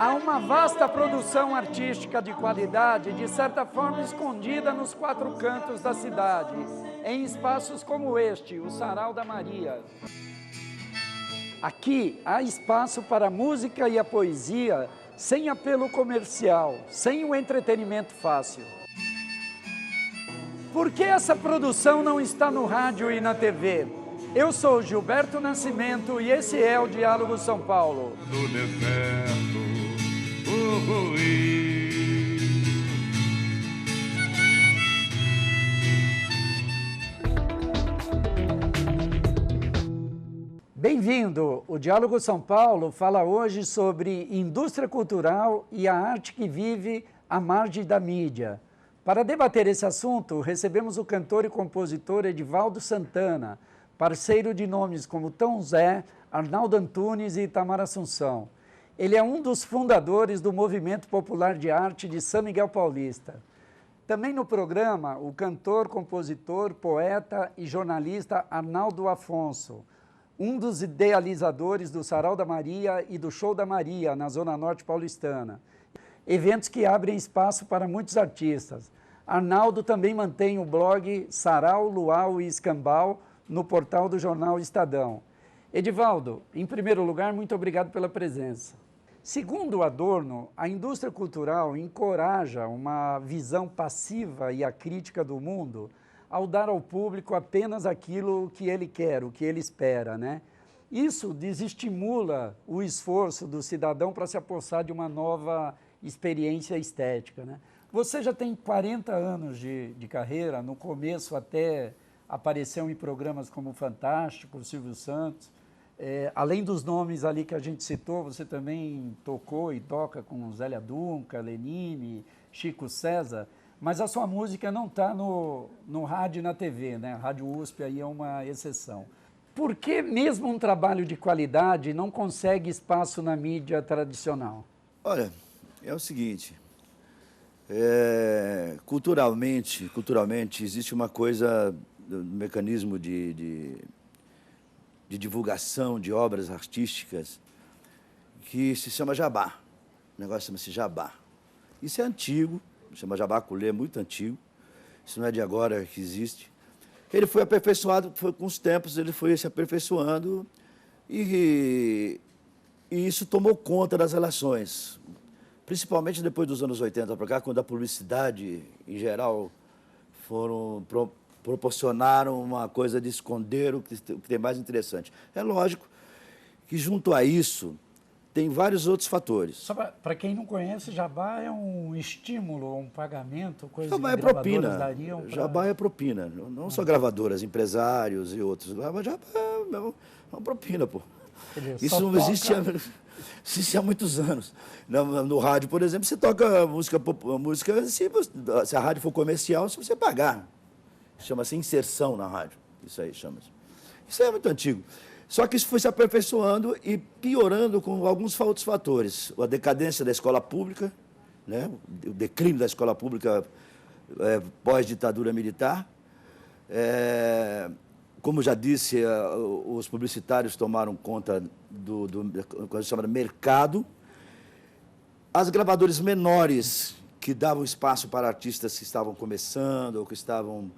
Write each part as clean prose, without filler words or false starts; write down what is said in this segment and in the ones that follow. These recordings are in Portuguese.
Há uma vasta produção artística de qualidade, de certa forma escondida nos quatro cantos da cidade, em espaços como este, o Sarau da Maria. Aqui há espaço para a música e a poesia, sem apelo comercial, sem o entretenimento fácil. Por que essa produção não está no rádio e na TV? Eu sou Gilberto Nascimento e esse é o Diálogo São Paulo. No deserto, Bem-vindo! O Diálogo São Paulo fala hoje sobre indústria cultural e a arte que vive à margem da mídia. Para debater esse assunto, recebemos o cantor e compositor Edivaldo Santana, parceiro de nomes como Tom Zé, Arnaldo Antunes e Itamar Assunção. Ele é um dos fundadores do Movimento Popular de Arte de São Miguel Paulista. Também no programa, o cantor, compositor, poeta e jornalista Arnaldo Afonso, um dos idealizadores do Sarau da Maria e do Show da Maria, na Zona Norte paulistana. Eventos que abrem espaço para muitos artistas. Arnaldo também mantém o blog Sarau, Luau e Escambau no portal do jornal Estadão. Edivaldo, em primeiro lugar, muito obrigado pela presença. Segundo Adorno, a indústria cultural encoraja uma visão passiva e acrítica do mundo ao dar ao público apenas aquilo que ele quer, o que ele espera, né? Isso desestimula o esforço do cidadão para se apossar de uma nova experiência estética, né? Você já tem 40 anos de carreira, no começo até apareceu em programas como o Fantástico, o Silvio Santos. Além dos nomes ali que a gente citou, você também tocou e toca com Zélia Dunca, Lenine, Chico César, mas a sua música não está no rádio e na TV, né? A Rádio USP aí é uma exceção. Por que mesmo um trabalho de qualidade não consegue espaço na mídia tradicional? Olha, é o seguinte, culturalmente existe uma coisa, um mecanismo de divulgação de obras artísticas que se chama jabá. O negócio chama-se jabá. Isso é antigo, chama jabá-culê, é muito antigo. Isso não é de agora que existe. Ele foi aperfeiçoado, com os tempos ele foi se aperfeiçoando e isso tomou conta das relações. Principalmente depois dos anos 80 para cá, quando a publicidade, em geral, proporcionaram uma coisa de esconder o que tem mais interessante. É lógico que, junto a isso, tem vários outros fatores. Só para quem não conhece, jabá é um estímulo, um pagamento, coisa jabá que é propina. Dariam pra... Jabá é propina, não só gravadoras, empresários e outros. Jabá é uma propina, pô. Isso não existe há muitos anos. No rádio, por exemplo, você toca música se a rádio for comercial, se você pagar. Chama-se inserção na rádio. Isso aí chama-se. Isso aí é muito antigo. Só que isso foi se aperfeiçoando e piorando com alguns outros fatores. A decadência da escola pública, né? O declínio da escola pública pós-ditadura militar. Como já disse, os publicitários tomaram conta do coisa chamada mercado. As gravadoras menores, que davam espaço para artistas que estavam começando, ou que estavam,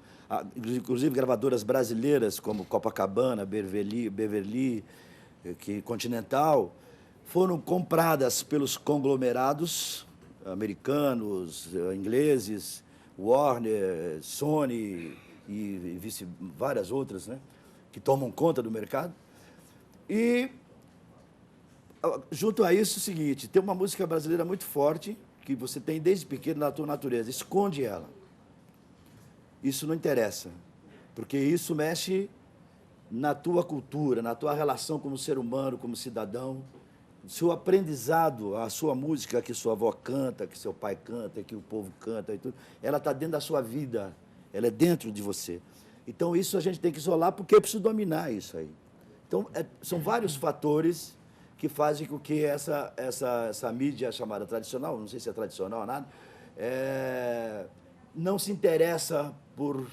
inclusive gravadoras brasileiras, como Copacabana, Beverly, Continental, foram compradas pelos conglomerados americanos, ingleses, Warner, Sony e várias outras, né, que tomam conta do mercado. E, junto a isso, é o seguinte, tem uma música brasileira muito forte, que você tem desde pequeno na tua natureza, esconde ela. Isso não interessa, porque isso mexe na tua cultura, na tua relação como ser humano, como cidadão, seu aprendizado, a sua música que sua avó canta, que seu pai canta, que o povo canta e tudo, ela está dentro da sua vida, ela é dentro de você. Então, isso a gente tem que isolar, porque eu preciso dominar isso aí. Então, são vários fatores que fazem com que essa mídia chamada tradicional, não sei se é tradicional ou nada, não se interessa por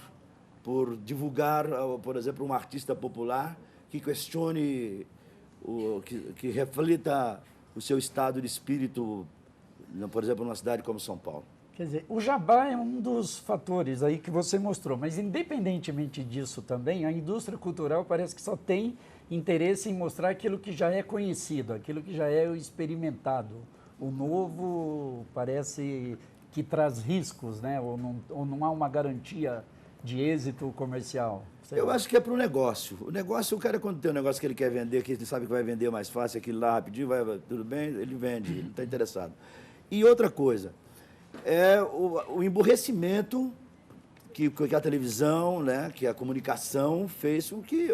divulgar, por exemplo, um artista popular que questione, que reflita o seu estado de espírito, por exemplo, numa cidade como São Paulo. Quer dizer, o jabá é um dos fatores aí que você mostrou, mas independentemente disso também, a indústria cultural parece que só tem interesse em mostrar aquilo que já é conhecido, aquilo que já é experimentado. O novo parece que traz riscos, né? Ou não há uma garantia de êxito comercial. Eu acho que é para o negócio. O negócio, o cara quando tem um negócio que ele quer vender, que ele sabe que vai vender mais fácil, aquilo lá rapidinho, tudo bem, ele vende, ele está interessado. E outra coisa, é o emburrecimento que a televisão, né, que a comunicação fez com que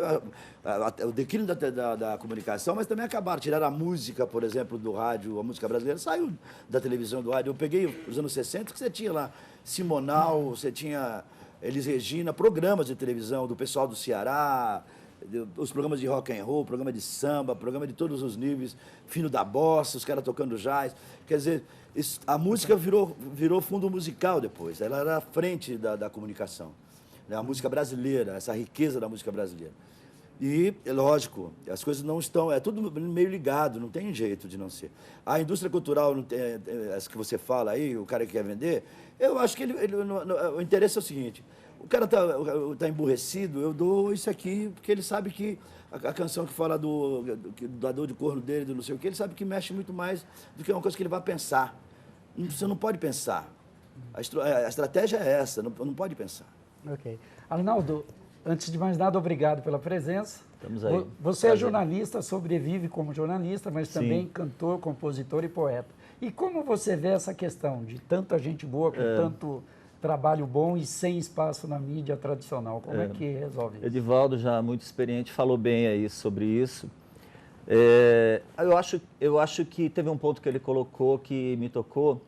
o declínio da comunicação, mas também acabaram, tiraram a música, por exemplo, do rádio, a música brasileira saiu da televisão, do rádio. Eu peguei os anos 60, que você tinha lá Simonal, você tinha Elis Regina, programas de televisão do pessoal do Ceará, os programas de rock and roll, programa de samba, programa de todos os níveis, Fino da Bossa, os caras tocando jazz. Quer dizer, a música virou fundo musical depois, ela era a frente da comunicação, né? A música brasileira, essa riqueza da música brasileira. E, é lógico, as coisas não estão, é tudo meio ligado, não tem jeito de não ser. A indústria cultural, as que você fala aí, o cara que quer vender, eu acho que o interesse é o seguinte, o cara tá emburrecido, eu dou isso aqui, porque ele sabe que a canção que fala da dor de corno dele, do não sei o que, ele sabe que mexe muito mais do que uma coisa que ele vai pensar. Você não pode pensar. A estratégia é essa, não pode pensar. Ok. Arnaldo, antes de mais nada, obrigado pela presença. Estamos aí. Você é jornalista, sobrevive como jornalista, mas também cantor, compositor e poeta. E como você vê essa questão de tanta gente boa com tanto trabalho bom e sem espaço na mídia tradicional? Como é que resolve isso? Edivaldo, já muito experiente, falou bem aí sobre isso. Eu acho que teve um ponto que ele colocou que me tocou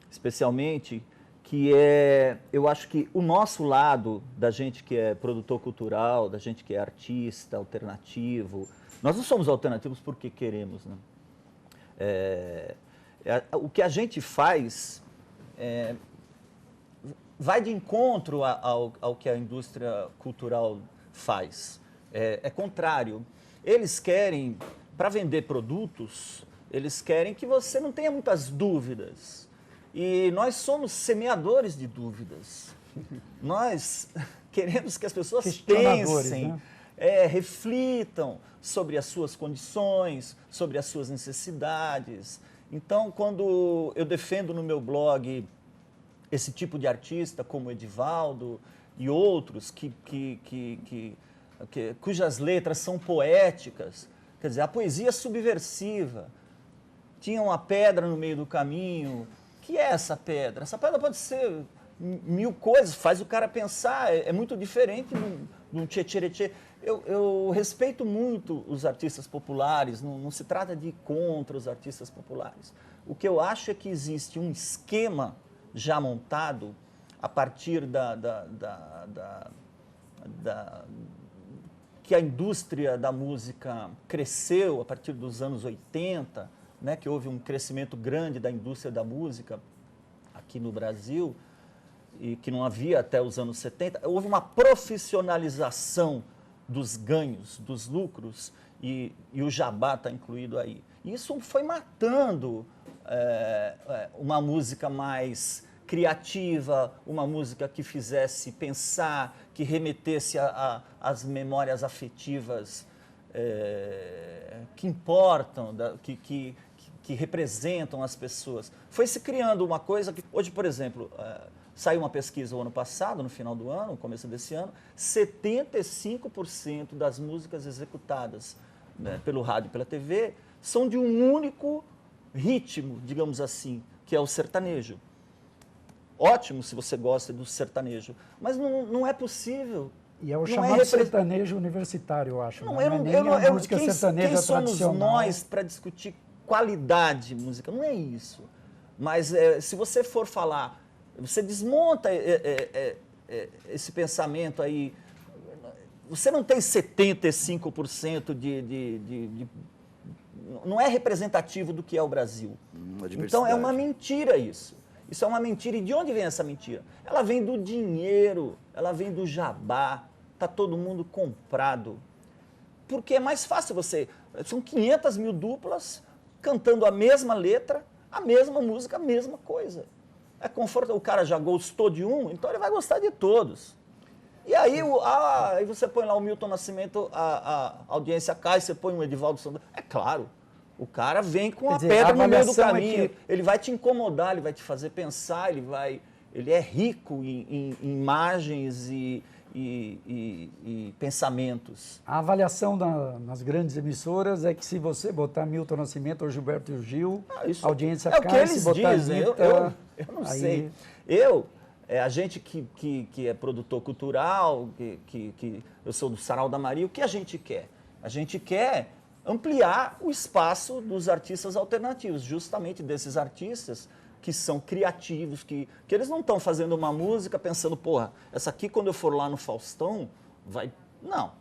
especialmente, que eu acho que o nosso lado, da gente que é produtor cultural, da gente que é artista, alternativo, nós não somos alternativos porque queremos, né? O que a gente faz vai de encontro ao que a indústria cultural faz. É contrário. Eles querem, para vender produtos, eles querem que você não tenha muitas dúvidas. E nós somos semeadores de dúvidas. Nós queremos que as pessoas pensem, né? Reflitam sobre as suas condições, sobre as suas necessidades. Então, quando eu defendo no meu blog esse tipo de artista, como Edivaldo e outros, cujas letras são poéticas, quer dizer, a poesia é subversiva. Tinha uma pedra no meio do caminho. O que é essa pedra? Essa pedra pode ser mil coisas, faz o cara pensar, é muito diferente de um tchê-tchê-tchê. Eu respeito muito os artistas populares, não se trata de ir contra os artistas populares. O que eu acho é que existe um esquema já montado a partir que a indústria da música cresceu a partir dos anos 80, né, que houve um crescimento grande da indústria da música aqui no Brasil, e que não havia até os anos 70, houve uma profissionalização dos ganhos, dos lucros, e o jabá está incluído aí. Isso foi matando uma música mais criativa, uma música que fizesse pensar, que remetesse às memórias afetivas que importam, que representam as pessoas. Foi se criando uma coisa que, hoje, por exemplo, saiu uma pesquisa o ano passado, no final do ano, no começo desse ano, 75% das músicas executadas, né, pelo rádio e pela TV são de um único ritmo, digamos assim, que é o sertanejo. Ótimo se você gosta do sertanejo, mas não é possível. E é o chamado sertanejo universitário, eu acho. Não é nem a música sertaneja tradicional. Quem somos nós para discutir qualidade musical? Não é isso. Mas se você for falar, você desmonta esse pensamento aí. Você não tem 75% não é representativo do que é o Brasil. Então é uma mentira isso. Isso é uma mentira. E de onde vem essa mentira? Ela vem do dinheiro, ela vem do jabá. Está todo mundo comprado. Porque é mais fácil você... São 500 mil duplas cantando a mesma letra, a mesma música, a mesma coisa. É conforto, o cara já gostou de um, então ele vai gostar de todos. E aí, aí você põe lá o Milton Nascimento, a audiência cai, você põe um Edivaldo Santana. É claro, o cara vem com a pedra no meio do caminho. Ele vai te incomodar, ele vai te fazer pensar, ele é rico em imagens e pensamentos. A avaliação nas grandes emissoras é que se você botar Milton Nascimento ou Gilberto Gil, a audiência cai. É o que eles dizem, Anitta, eu não sei. A gente que é produtor cultural, que eu sou do Sarau da Maria, o que a gente quer? A gente quer ampliar o espaço dos artistas alternativos, justamente desses artistas que são criativos, que eles não estão fazendo uma música pensando, porra, essa aqui quando eu for lá no Faustão, vai... Não.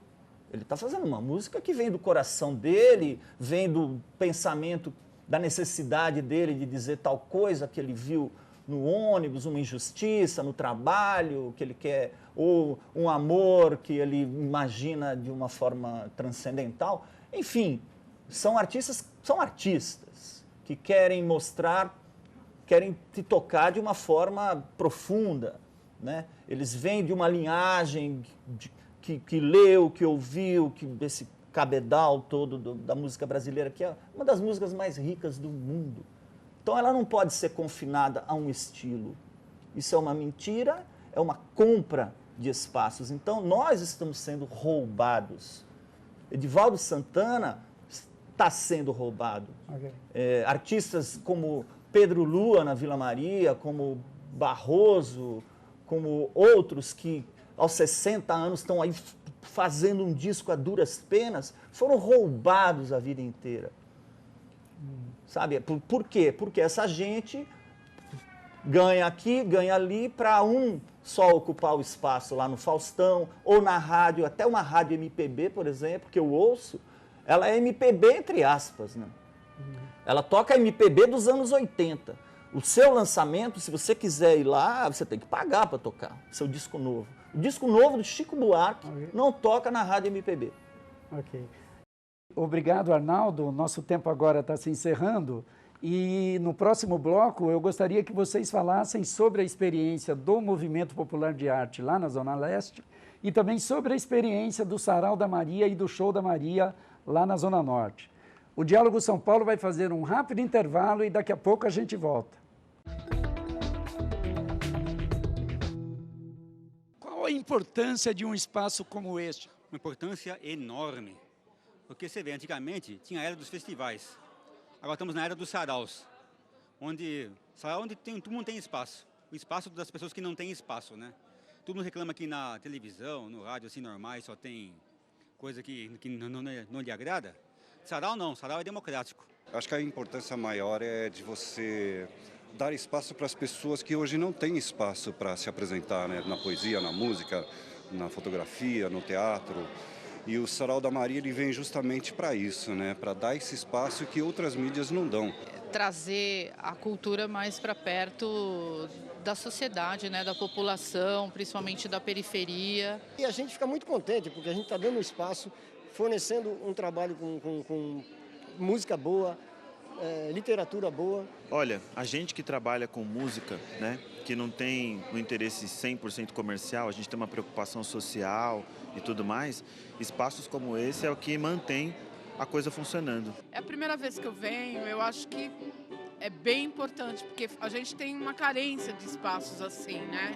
Ele está fazendo uma música que vem do coração dele, vem do pensamento, da necessidade dele de dizer tal coisa que ele viu no ônibus, uma injustiça no trabalho, que ele quer, ou um amor que ele imagina de uma forma transcendental. Enfim, são artistas que querem mostrar, querem te tocar de uma forma profunda, né? Eles vêm de uma linhagem que leu, que ouviu, desse cabedal todo da música brasileira, que é uma das músicas mais ricas do mundo. Então ela não pode ser confinada a um estilo. Isso é uma mentira, é uma compra de espaços. Então nós estamos sendo roubados. Edivaldo Santana está sendo roubado. Okay. Artistas como Pedro Lua na Vila Maria, como Barroso, como outros que aos 60 anos estão aí fazendo um disco a duras penas, foram roubados a vida inteira. Sabe? Por quê? Porque essa gente ganha aqui, ganha ali, para um só ocupar o espaço lá no Faustão, ou na rádio, até uma rádio MPB, por exemplo, que eu ouço, ela é MPB entre aspas, né? Ela toca MPB dos anos 80. O seu lançamento, se você quiser ir lá, você tem que pagar para tocar seu disco novo. O disco novo do Chico Buarque não toca na rádio MPB. Ok. Obrigado, Arnaldo. Nosso tempo agora está se encerrando. E no próximo bloco, eu gostaria que vocês falassem sobre a experiência do Movimento Popular de Arte lá na Zona Leste e também sobre a experiência do Sarau da Maria e do Show da Maria lá na Zona Norte. O Diálogo São Paulo vai fazer um rápido intervalo e daqui a pouco a gente volta. Qual a importância de um espaço como este? Uma importância enorme. Porque você vê, antigamente tinha a era dos festivais. Agora estamos na era dos saraus, onde todo mundo tem espaço. O espaço das pessoas que não têm espaço, né? Todo mundo reclama que na televisão, no rádio, assim, normais, só tem coisa que não lhe agrada. Sarau não, sarau é democrático. Acho que a importância maior é de você dar espaço para as pessoas que hoje não têm espaço para se apresentar, né? Na poesia, na música, na fotografia, no teatro. E o Sarau da Maria ele vem justamente para isso, né? Para dar esse espaço que outras mídias não dão. Trazer a cultura mais para perto da sociedade, né? Da população, principalmente da periferia. E a gente fica muito contente porque a gente está dando espaço, fornecendo um trabalho com música boa, literatura boa. Olha, a gente que trabalha com música, né, que não tem um interesse 100% comercial, a gente tem uma preocupação social e tudo mais, espaços como esse é o que mantém a coisa funcionando. É a primeira vez que eu venho, eu acho que é bem importante, porque a gente tem uma carência de espaços assim, né?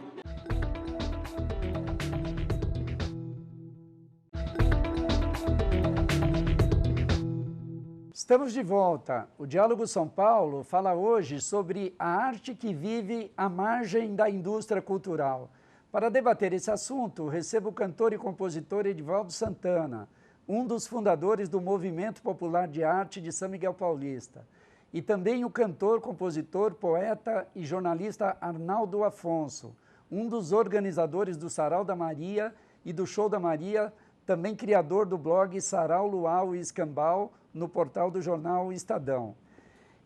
Estamos de volta. O Diálogo São Paulo fala hoje sobre a arte que vive à margem da indústria cultural. Para debater esse assunto, recebo o cantor e compositor Edivaldo Santana, um dos fundadores do Movimento Popular de Arte de São Miguel Paulista, e também o cantor, compositor, poeta e jornalista Arnaldo Afonso, um dos organizadores do Sarau da Maria e do Show da Maria, também criador do blog Sarau, Luau e Escambau, no portal do jornal Estadão.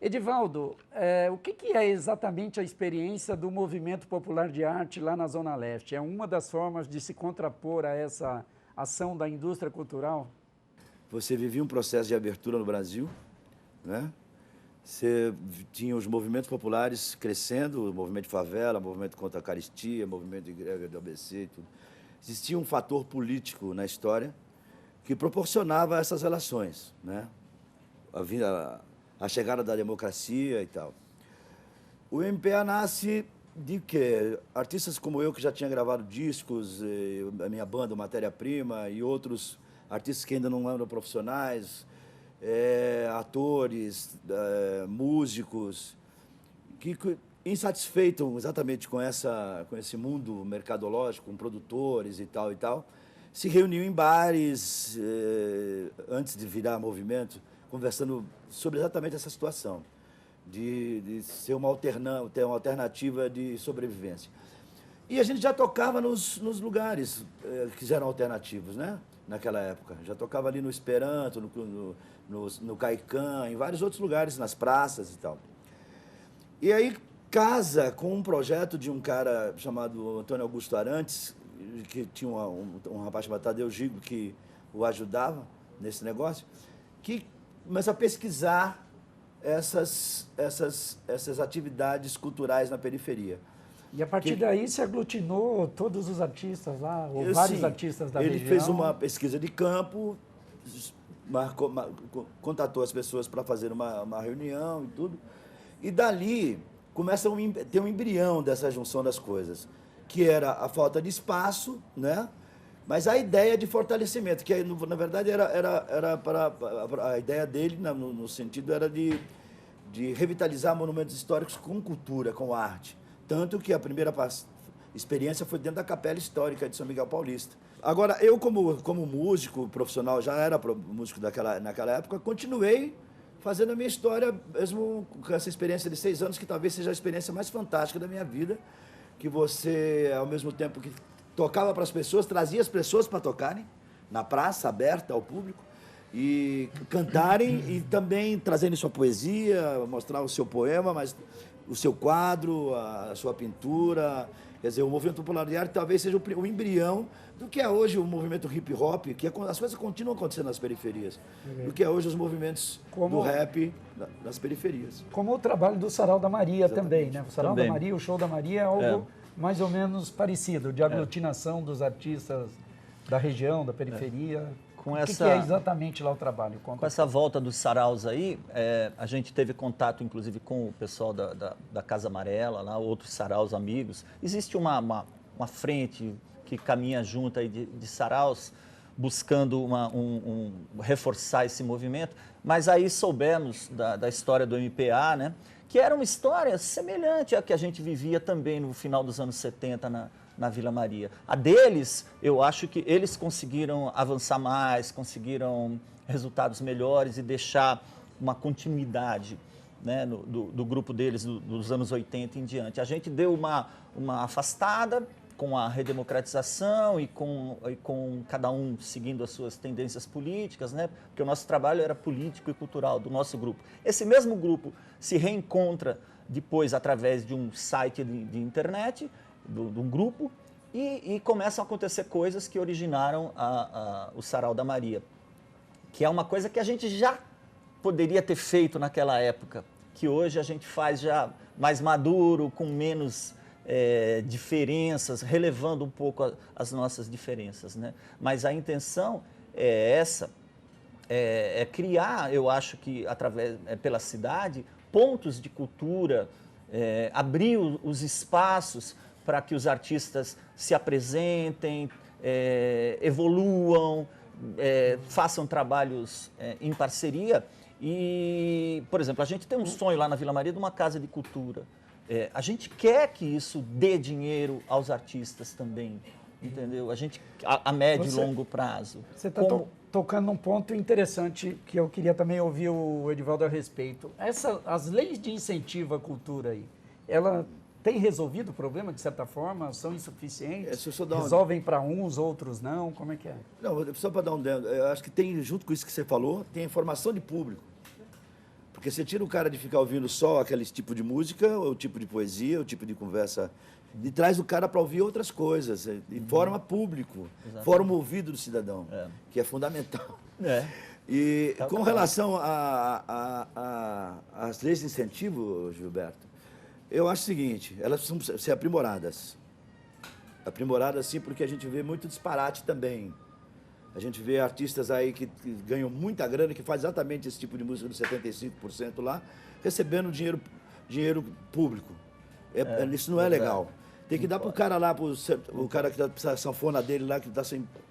Edivaldo, o que é exatamente a experiência do Movimento Popular de Arte lá na Zona Leste? É uma das formas de se contrapor a essa ação da indústria cultural? Você vivia um processo de abertura no Brasil, né? Você tinha os movimentos populares crescendo, o movimento de favela, o movimento contra a caristia, o movimento de greve do ABC e tudo. Existia um fator político na história que proporcionava essas relações, né? A chegada da democracia e tal. O MPA nasce de quê? Artistas como eu, que já tinha gravado discos, a minha banda, Matéria Prima, e outros artistas que ainda não eram profissionais, atores, músicos, que insatisfeitos exatamente com esse mundo mercadológico, com produtores e tal, se reuniam em bares, antes de virar movimento, conversando sobre exatamente essa situação, de ser ter uma alternativa de sobrevivência. E a gente já tocava nos lugares que eram alternativos, né? Naquela época. Já tocava ali no Esperanto, no Caicã, em vários outros lugares, nas praças e tal. E aí casa com um projeto de um cara chamado Antônio Augusto Arantes, que tinha um rapaz chamado Tadeu Gigo, que o ajudava nesse negócio, que começa a pesquisar essas atividades culturais na periferia. E a partir daí se aglutinou todos os artistas lá, ou vários artistas da região? Ele fez uma pesquisa de campo, contatou as pessoas para fazer uma reunião e tudo, e dali começa a ter um embrião dessa junção das coisas, que era a falta de espaço, né? Mas a ideia de fortalecimento, que na verdade era para a ideia dele, no sentido, era de revitalizar monumentos históricos com cultura, com arte. Tanto que a primeira experiência foi dentro da Capela Histórica de São Miguel Paulista. Agora, eu como músico profissional, já era músico naquela época, continuei fazendo a minha história, mesmo com essa experiência de 6 anos, que talvez seja a experiência mais fantástica da minha vida, que você, ao mesmo tempo que tocava para as pessoas, trazia as pessoas para tocarem, na praça, aberta ao público, e cantarem, e também trazendo sua poesia, mostrar o seu poema, mas o seu quadro, a sua pintura. Quer dizer, o movimento popular de arte talvez seja o embrião do que é hoje o movimento hip-hop, que as coisas continuam acontecendo nas periferias, do que é hoje os movimentos do rap nas periferias. Como o trabalho do Sarau da Maria também, né? O Sarau também. da Maria, o Show da Maria é algo mais ou menos parecido, de aglutinação dos artistas da região, da periferia. Com o que é exatamente lá o trabalho? Com essa volta dos saraus aí, a gente teve contato, inclusive, com o pessoal da Casa Amarela, lá, outros saraus amigos. Existe uma frente que caminha junto aí de saraus, buscando reforçar esse movimento, mas aí soubemos da história do MPA, né, que era uma história semelhante à que a gente vivia também no final dos anos 70 na Vila Maria. A deles, eu acho que eles conseguiram avançar mais, conseguiram resultados melhores e deixar uma continuidade, né, do grupo deles dos anos 80 em diante. A gente deu uma afastada com a redemocratização e com cada um seguindo as suas tendências políticas, né, porque o nosso trabalho era político e cultural do nosso grupo. Esse mesmo grupo se reencontra depois através de um site de internet, de um grupo, e começam a acontecer coisas que originaram o Sarau da Maria, que é uma coisa que a gente já poderia ter feito naquela época, que hoje a gente faz já mais maduro, com menos diferenças, relevando um pouco as nossas diferenças, né? Mas a intenção é essa, é criar, eu acho que pela cidade, pontos de cultura, abrir os espaços para que os artistas se apresentem, evoluam, façam trabalhos em parceria. E, por exemplo, a gente tem um sonho lá na Vila Maria de uma casa de cultura. A gente quer que isso dê dinheiro aos artistas também, entendeu? A gente, a médio e longo prazo. Você está tocando num ponto interessante que eu queria também ouvir o Edivaldo a respeito. As leis de incentivo à cultura aí, ela tem resolvido o problema, de certa forma? São insuficientes? Resolvem para uns, outros não? Como é que é? Não, só para dar eu acho que tem, junto com isso que você falou, tem a informação de público. Porque você tira o cara de ficar ouvindo só aquele tipo de música, o tipo de poesia, o tipo de conversa, e traz o cara para ouvir outras coisas, e forma público, forma o ouvido do cidadão, que é fundamental. E com relação às leis de incentivo, Gilberto, eu acho o seguinte, elas precisam ser aprimoradas. Aprimoradas, sim, porque a gente vê muito disparate também. A gente vê artistas aí que ganham muita grana, que faz exatamente esse tipo de música dos 75% lá, recebendo dinheiro público. Isso não é legal. Tem que dar pro cara lá, o cara que tá a sanfona dele lá, que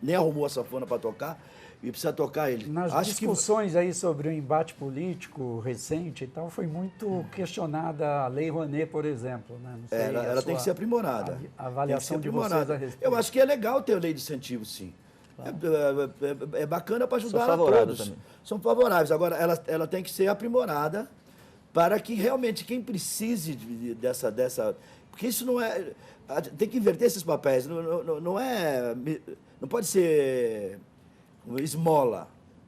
nem arrumou a sanfona para tocar, e precisa tocar ele. Nas discussões aí sobre o embate político recente e tal, foi muito questionada a Lei Rouanet, por exemplo. Né? Não sei, ela tem que ser aprimorada. A avaliação de vocês a respeito. Eu acho que é legal ter lei de incentivo, sim. É bacana para ajudar a todos. Também. São favoráveis. Agora, ela tem que ser aprimorada para que realmente quem precise dessa... Porque isso não é... Tem que inverter esses papéis. Não pode ser esmola,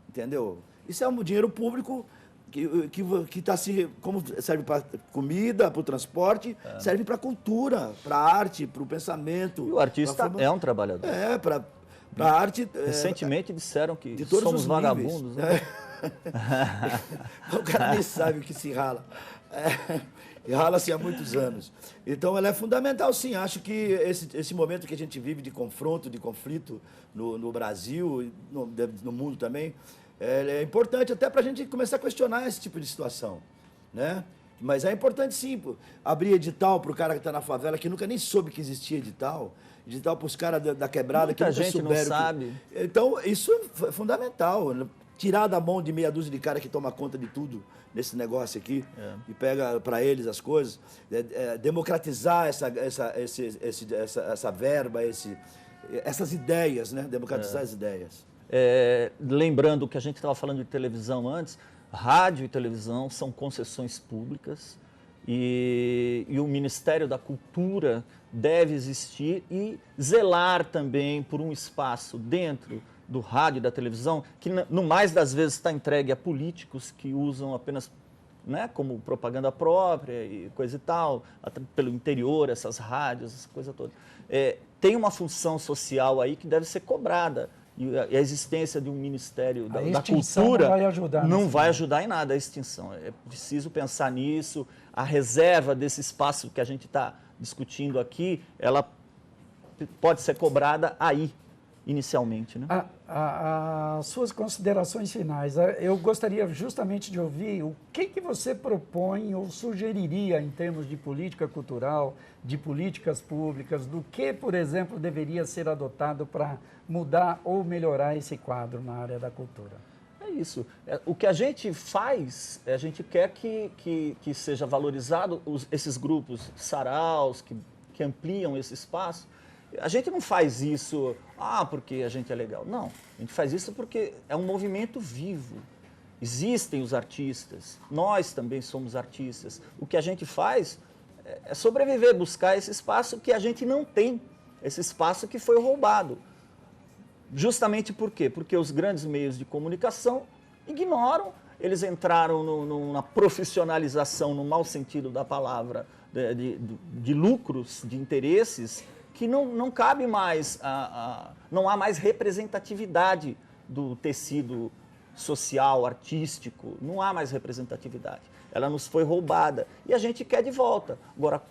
entendeu? Isso é um dinheiro público que está como serve para comida, para o transporte, serve para a cultura, para a arte, para o pensamento. E o artista é um trabalhador. Para a arte... Recentemente disseram que somos vagabundos. Né? O cara nem sabe o que se rala. E rala-se há muitos anos. Então, ela é fundamental, sim. Acho que esse momento que a gente vive de confronto, de conflito no Brasil e no mundo também, é importante até para a gente começar a questionar esse tipo de situação, né? Mas é importante, sim, abrir edital para o cara que está na favela, que nunca nem soube que existia edital para os caras da quebrada, muita que nunca gente souberam. Não sabe. Então, isso é fundamental. Tirar da mão de meia dúzia de cara que toma conta de tudo nesse negócio aqui e pega para eles as coisas, democratizar essa verba, essas ideias, né? Democratizar as ideias. Lembrando que a gente estava falando de televisão antes, rádio e televisão são concessões públicas e o Ministério da Cultura deve existir e zelar também por um espaço dentro do rádio e da televisão, que no mais das vezes está entregue a políticos que usam apenas, né, como propaganda própria e coisa e tal, até pelo interior, essas rádios, essa coisa toda. Tem uma função social aí que deve ser cobrada. E a existência de um Ministério da Cultura não vai ajudar em nada a extinção. É preciso pensar nisso. A reserva desse espaço que a gente está discutindo aqui, ela pode ser cobrada aí, inicialmente. Né? As suas considerações finais. Eu gostaria justamente de ouvir o que você propõe ou sugeriria em termos de política cultural, de políticas públicas, do que, por exemplo, deveria ser adotado para mudar ou melhorar esse quadro na área da cultura. É isso. O que a gente faz, a gente quer que seja valorizado esses grupos saraus, que ampliam esse espaço. A gente não faz isso, porque a gente é legal. Não, a gente faz isso porque é um movimento vivo. Existem os artistas, nós também somos artistas. O que a gente faz é sobreviver, buscar esse espaço que a gente não tem, esse espaço que foi roubado. Justamente por quê? Porque os grandes meios de comunicação ignoram, eles entraram na profissionalização, no mau sentido da palavra, de lucros, de interesses, que não cabe mais, não há mais representatividade do tecido social, artístico, não há mais representatividade. Ela nos foi roubada e a gente quer de volta. Agora,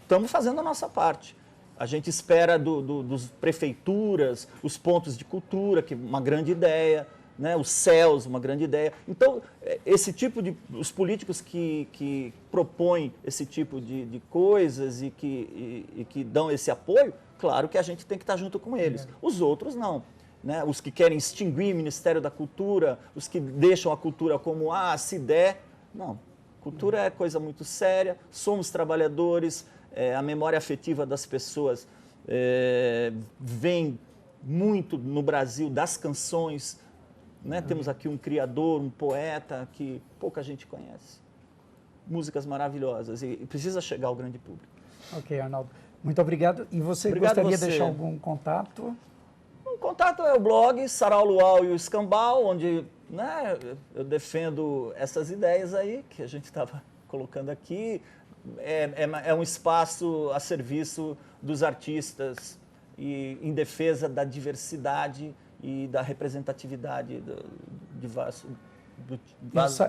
estamos fazendo a nossa parte. A gente espera dos prefeituras, os pontos de cultura, que é uma grande ideia, né? Os céus, uma grande ideia. Então, os políticos que propõem esse tipo de coisas e que dão esse apoio, claro que a gente tem que estar junto com eles. Os outros não. Né? Os que querem extinguir o Ministério da Cultura, os que deixam a cultura como, se der. Não, cultura é coisa muito séria, somos trabalhadores, a memória afetiva das pessoas vem muito no Brasil das canções. Né? Temos aqui um criador, um poeta que pouca gente conhece. Músicas maravilhosas e precisa chegar ao grande público. Ok, Arnaldo. Muito obrigado. E você gostaria de deixar algum contato? O contato é o blog Sarau Luau e o Escambau, onde, né, eu defendo essas ideias aí que a gente estava colocando aqui. É um espaço a serviço dos artistas e em defesa da diversidade e da representatividade de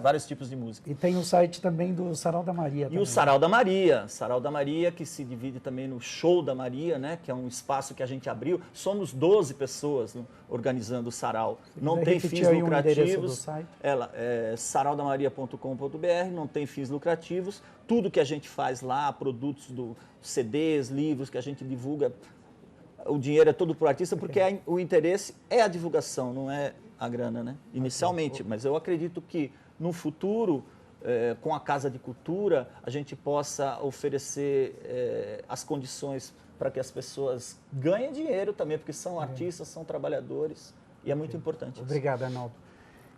vários tipos de música. E tem o site também do Sarau da Maria. E também. o Sarau da Maria, que se divide também no Show da Maria, né, que é um espaço que a gente abriu. Somos 12 pessoas, né, organizando o sarau. Não tem fins lucrativos. Do site. Ela é saraudamaria.com.br, não tem fins lucrativos. Tudo que a gente faz lá, produtos do CDs, livros que a gente divulga, o dinheiro é todo para o artista, porque o interesse é a divulgação, não é a grana, né? Inicialmente. Mas eu acredito que no futuro, com a Casa de Cultura, a gente possa oferecer as condições para que as pessoas ganhem dinheiro também, porque são artistas, são trabalhadores, e é muito importante. Obrigado, Arnaldo.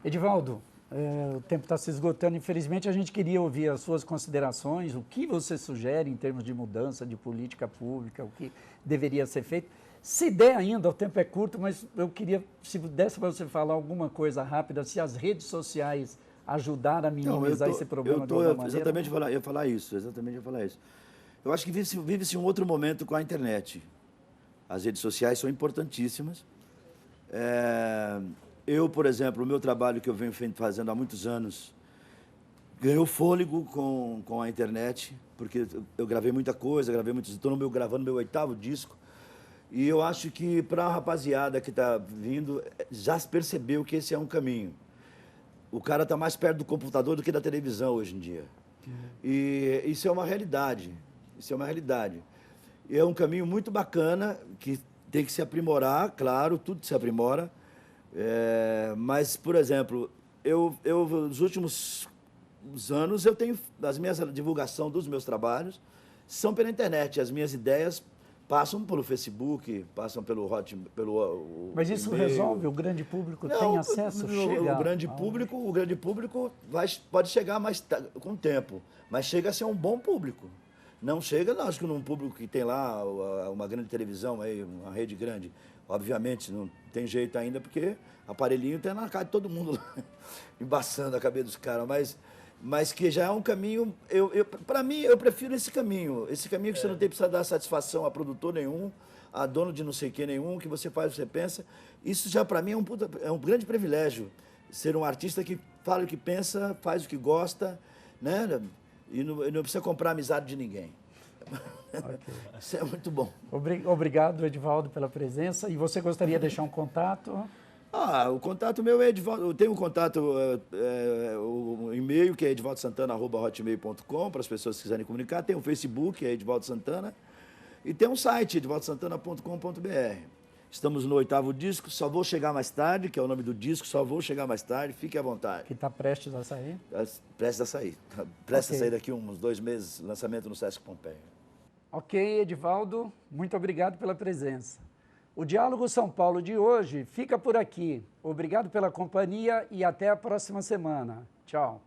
Edivaldo, o tempo está se esgotando, infelizmente a gente queria ouvir as suas considerações, o que você sugere em termos de mudança de política pública, o que deveria ser feito. Se der ainda, o tempo é curto, mas eu queria, se desse para você falar alguma coisa rápida, se as redes sociais ajudaram a minimizar esse problema de alguma maneira. Exatamente, eu ia falar isso. Eu acho que vive-se um outro momento com a internet. As redes sociais são importantíssimas. Eu, por exemplo, o meu trabalho que eu venho fazendo há muitos anos, ganhou fôlego com a internet, porque eu gravei muita coisa, estou gravando meu 8º disco, e eu acho que para a rapaziada que está vindo, já percebeu que esse é um caminho. O cara está mais perto do computador do que da televisão hoje em dia. E isso é uma realidade. E é um caminho muito bacana, que tem que se aprimorar, claro, tudo se aprimora. Mas, por exemplo, nos últimos anos, eu tenho a divulgação dos meus trabalhos são pela internet. As minhas ideias passam pelo Facebook, passam pelo Mas isso resolve? O grande público tem acesso? O grande público pode chegar mais com o tempo, mas chega a ser um bom público. Não chega, acho que num público que tem lá uma grande televisão, aí, uma rede grande. Obviamente, não tem jeito ainda, porque aparelhinho tem na cara de todo mundo lá, embaçando a cabeça dos caras, mas que já é um caminho, para mim, eu prefiro esse caminho que você não tem precisa dar satisfação a produtor nenhum, a dono de não sei o que nenhum, que você faz o que você pensa. Isso já para mim é um grande privilégio, ser um artista que fala o que pensa, faz o que gosta, né? E não precisa comprar a amizade de ninguém. Okay. Isso é muito bom. Obrigado, Edivaldo, pela presença. E você gostaria de deixar um contato? O contato meu é Edivaldo. Eu tenho um contato, o e-mail, que é edivaldosantana@hotmail.com, para as pessoas que quiserem comunicar. Tem o Facebook, é Edivaldo Santana. E tem um site, edivaldosantana.com.br. Estamos no 8º disco, Só Vou Chegar Mais Tarde, que é o nome do disco, Só Vou Chegar Mais Tarde, fique à vontade. Que está prestes a sair? Prestes a sair. Prestes a sair daqui uns 2 meses, lançamento no Sesc Pompeia. Ok, Edivaldo, muito obrigado pela presença. O Diálogo São Paulo de hoje fica por aqui. Obrigado pela companhia e até a próxima semana. Tchau.